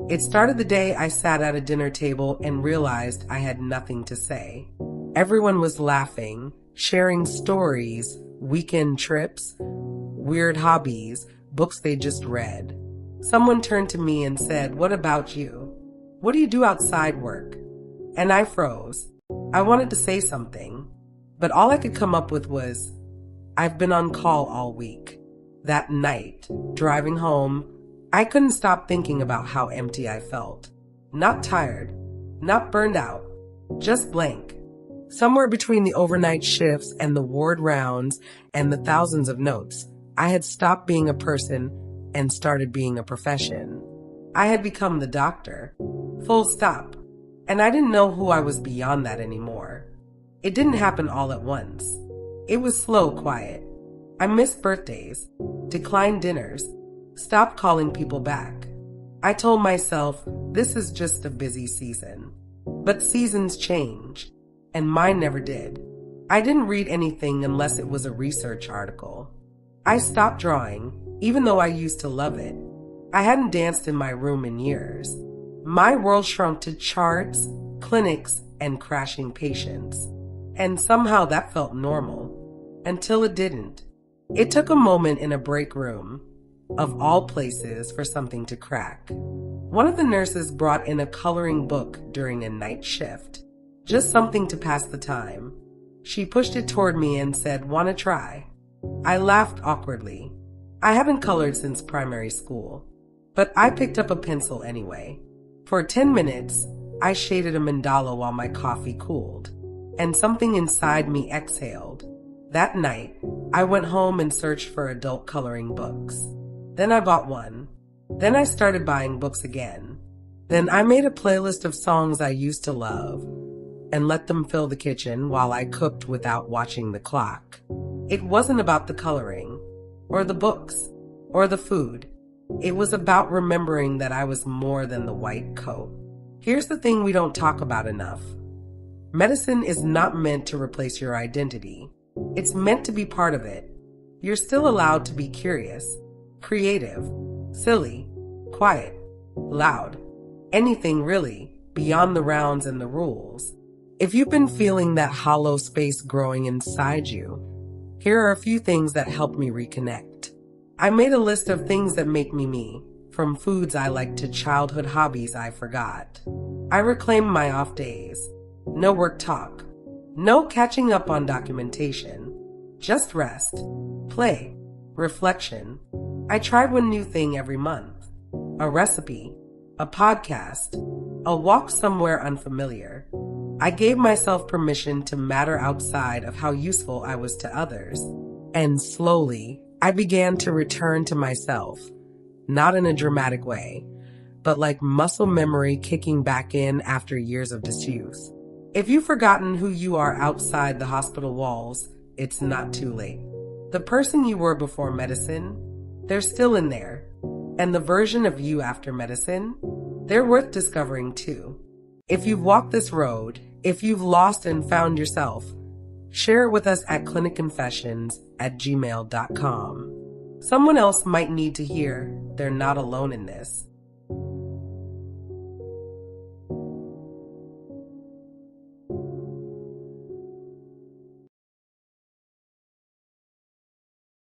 It started the day I sat at a dinner table and realized I had nothing to say. Everyone was laughing, sharing stories, weekend trips, weird hobbies, books they just read. Someone turned to me and said, "What about you? What do you do outside work?" And I froze. I wanted to say something, but all I could come up with was, "I've been on call all week." That night, driving home, I couldn't stop thinking about how empty I felt. Not tired, not burned out, just blank. Somewhere between the overnight shifts and the ward rounds and the thousands of notes, I had stopped being a person and started being a profession. I had become the doctor. Full stop. And I didn't know who I was beyond that anymore. It didn't happen all at once. It was slow, quiet. I missed birthdays, declined dinners, stopped calling people back. I told myself, this is just a busy season. But seasons change, and mine never did. I didn't read anything unless it was a research article. I stopped drawing, even though I used to love it. I hadn't danced in my room in years. My world shrunk to charts, clinics, and crashing patients. And somehow that felt normal. Until it didn't. It took a moment in a break room, of all places, for something to crack. One of the nurses brought in a coloring book during a night shift. Just something to pass the time. She pushed it toward me and said, "Wanna try?" I laughed awkwardly. I haven't colored since primary school. But I picked up a pencil anyway. For 10 minutes, I shaded a mandala while my coffee cooled. And something inside me exhaled. That night, I went home and searched for adult coloring books. Then I bought one. Then I started buying books again. Then I made a playlist of songs I used to love and let them fill the kitchen while I cooked without watching the clock. It wasn't about the coloring, or the books, or the food. It was about remembering that I was more than the white coat. Here's the thing we don't talk about enough. Medicine is not meant to replace your identity. It's meant to be part of it. You're still allowed to be curious, creative, silly, quiet, loud, anything really, beyond the rounds and the rules. If you've been feeling that hollow space growing inside you, here are a few things that help me reconnect. I made a list of things that make me me, from foods I like to childhood hobbies I forgot. I reclaimed my off days. No work talk. No catching up on documentation. Just rest, play, reflection. I tried one new thing every month. A recipe, a podcast, a walk somewhere unfamiliar. I gave myself permission to matter outside of how useful I was to others. And slowly, I began to return to myself. Not in a dramatic way, but like muscle memory kicking back in after years of disuse. If you've forgotten who you are outside the hospital walls, it's not too late. The person you were before medicine, they're still in there. And the version of you after medicine, they're worth discovering too. If you've walked this road, if you've lost and found yourself, share it with us at clinicconfessions@gmail.com. Someone else might need to hear they're not alone in this.